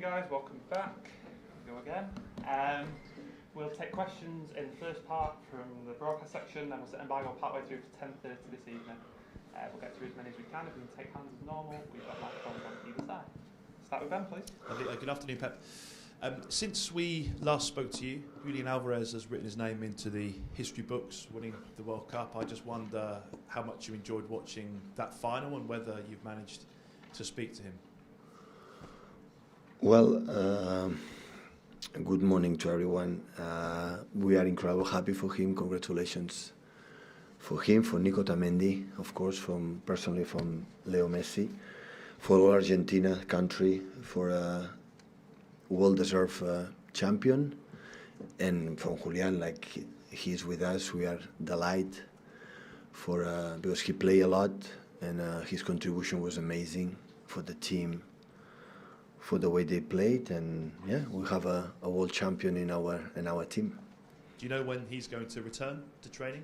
guys, welcome back. Here we go again. We'll take questions in the first part from the broadcast section, then we'll set embargo partway through to 10:30 this evening. We'll get through as many as we can. If we can take hands as normal, we've got microphones on either side. Start with Ben, please. Good afternoon, Pep. Since we last spoke to you, Julian Alvarez has written his name into the history books, winning the World Cup. I just wonder how much you enjoyed watching that final and whether you've managed to speak to him. Well, good morning to everyone. We are incredibly happy for him. Congratulations for him, for Nico Tamendi, of course, personally from Leo Messi, for all Argentina country, for a well-deserved champion, and from Julian, like he's with us, we are delighted because he played a lot and his contribution was amazing for the team, for the way they played, and yeah, we have a world champion in our team. Do you know when he's going to return to training?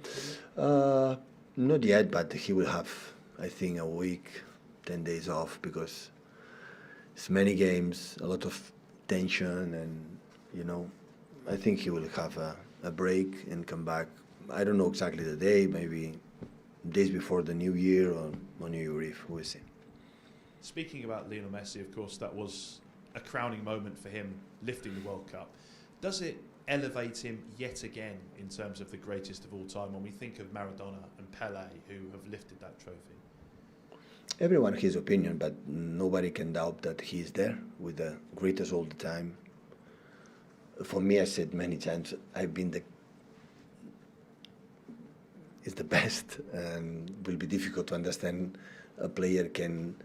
Not yet, but he will have, I think, a week, 10 days off, because it's many games, a lot of tension, and I think he will have a break and come back. I don't know exactly the day, maybe days before the New Year or on New Year Eve, we'll see. Speaking about Lionel Messi, of course, that was a crowning moment for him, lifting the World Cup. Does it elevate him yet again in terms of the greatest of all time when we think of Maradona and Pelé, who have lifted that trophy? Everyone has his opinion, but nobody can doubt that he is there with the greatest all the time. For me, I said many times, is the best, and will be difficult to understand a player can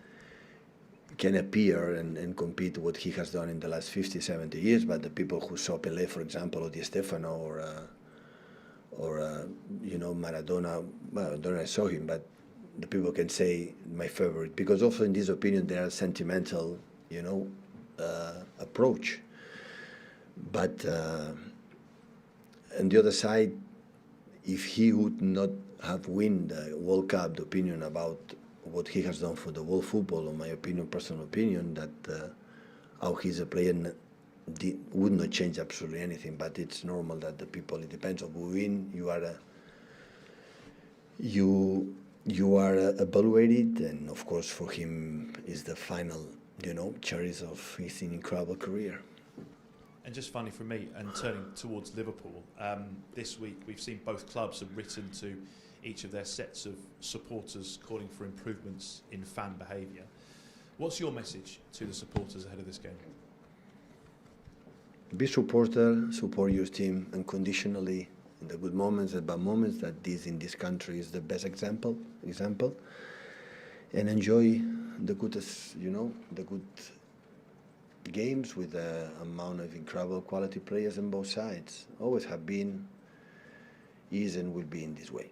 appear and compete what he has done in the last 50, 70 years, but the people who saw Pelé, for example, or Di Stefano, or Maradona, well, I don't know, I saw him, but the people can say my favorite, because also in this opinion there are sentimental, approach. But on the other side, if he would not have won the World Cup, the opinion about what he has done for the world football, in my opinion, personal opinion, that how he's a player would not change absolutely anything. But it's normal that the people, it depends on who win. You are evaluated, and of course for him is the final, cherries of his incredible career. And just finally from me, and turning towards Liverpool, this week we've seen both clubs have written to each of their sets of supporters calling for improvements in fan behaviour. What's your message to the supporters ahead of this game? Be supporter, support your team unconditionally in the good moments and bad moments. That this in this country is the best example, and enjoy the goodest, the good games with the amount of incredible quality players on both sides. Always have been, is, and will be in this way.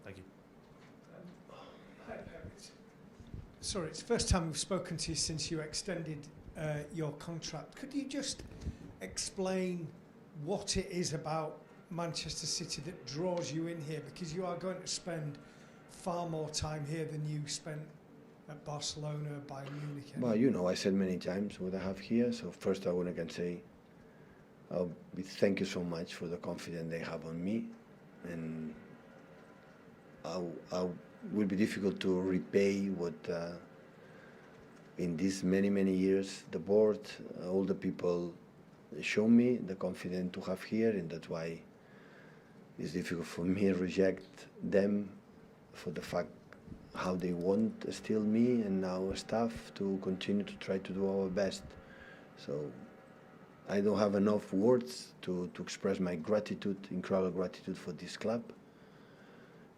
Thank you. Sorry, it's the first time we've spoken to you since you extended your contract. Could you just explain what it is about Manchester City that draws you in here? Because you are going to spend far more time here than you spent at Barcelona, Bayern Munich. Well, I said many times what I have here. So first I want to say thank you so much for the confidence they have on me, and I will be difficult to repay what in these many years the board, all the people show me the confidence to have here, and that's why it's difficult for me to reject them for the fact how they want still me and our staff to continue to try to do our best. So I don't have enough words to express my gratitude, incredible gratitude for this club,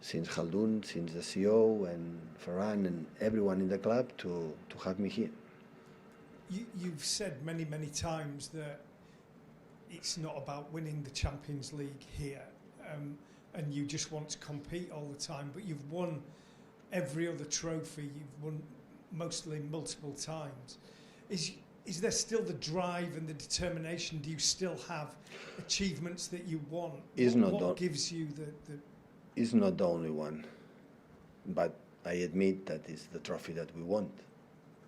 since Khaldun, since the CEO and Ferran and everyone in the club to have me here. You've said many times that it's not about winning the Champions League here, and you just want to compete all the time, but you've won every other trophy, you've won mostly multiple times. Is there still the drive and the determination? Do you still have achievements that you want? What gives you the... It's not the only one, but I admit that it's the trophy that we want.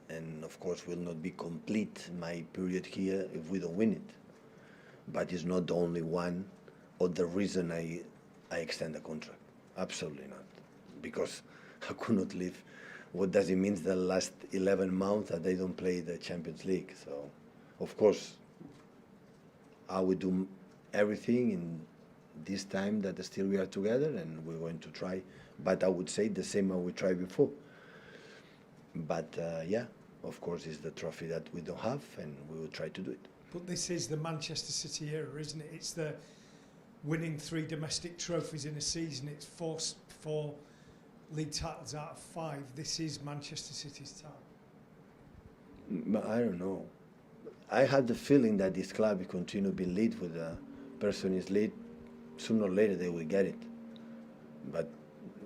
and of course will not be complete my period here if we don't win it. But it's not the only one or the reason I extend the contract. Absolutely not, because I could not live. What does it mean the last 11 months that they don't play the Champions League? So, of course, I will do everything in this time that still we are together, and we're going to try. But I would say the same as we tried before. But yeah, of course, it's the trophy that we don't have, and we will try to do it. But this is the Manchester City era, isn't it? It's the winning 3 domestic trophies in a season. It's four league titles out of 5. This is Manchester City's time. But I don't know. I had the feeling that this club will continue to be lead with the person is lead. Sooner or later they will get it. But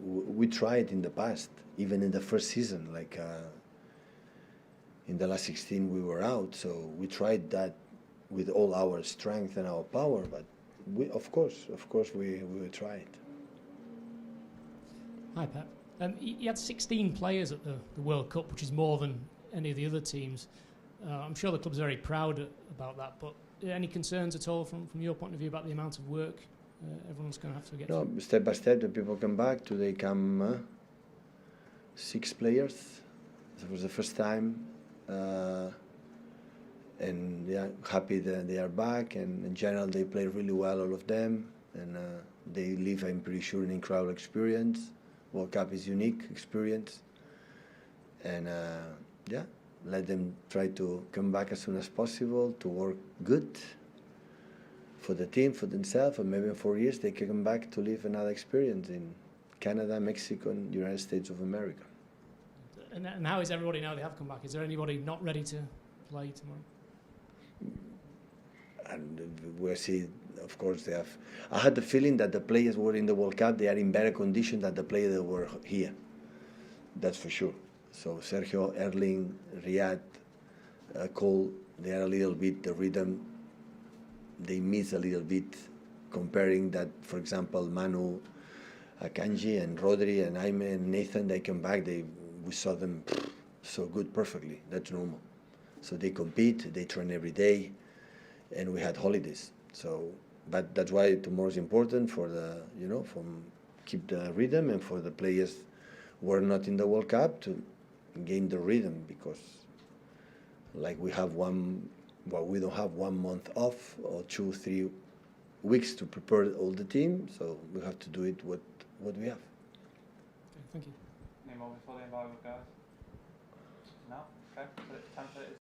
we tried in the past, even in the first season, like in the last 16 we were out. So we tried that with all our strength and our power. But we, of course, we will try it. Hi, Pep. You had 16 players at the World Cup, which is more than any of the other teams. I'm sure the club's very proud about that, but any concerns at all from your point of view about the amount of work everyone's going to have to get No, through? step by step, the people come back. Today come 6 players. It was the first time. And yeah, happy that they are back. And in general, they play really well, all of them. And they live, I'm pretty sure, an incredible experience. World Cup is unique experience. And yeah, let them try to come back as soon as possible to work good for the team, for themselves, and maybe in 4 years they can come back to live another experience in Canada, Mexico, and United States of America. And how is everybody now they have come back? Is there anybody not ready to play tomorrow? And we'll see, of course, they have. I had the feeling that the players who were in the World Cup, they are in better condition than the players that were here. That's for sure. So Sergio, Erling, Riyad, Cole, they are a little bit, the rhythm, they miss a little bit comparing that, for example, Manu, Akanji, and Rodri, and Jaime, and Nathan, they come back, we saw them so good perfectly. That's normal. So they compete, they train every day, and we had holidays. So, but that's why tomorrow is important for the, from keep the rhythm, and for the players who are not in the World Cup to gain the rhythm, because like we don't have 1 month off or 2-3 weeks to prepare all the team, so we have to do it what we have. Okay, thank you. Any more before the embargo, guys? No? Okay, so it's 10:30.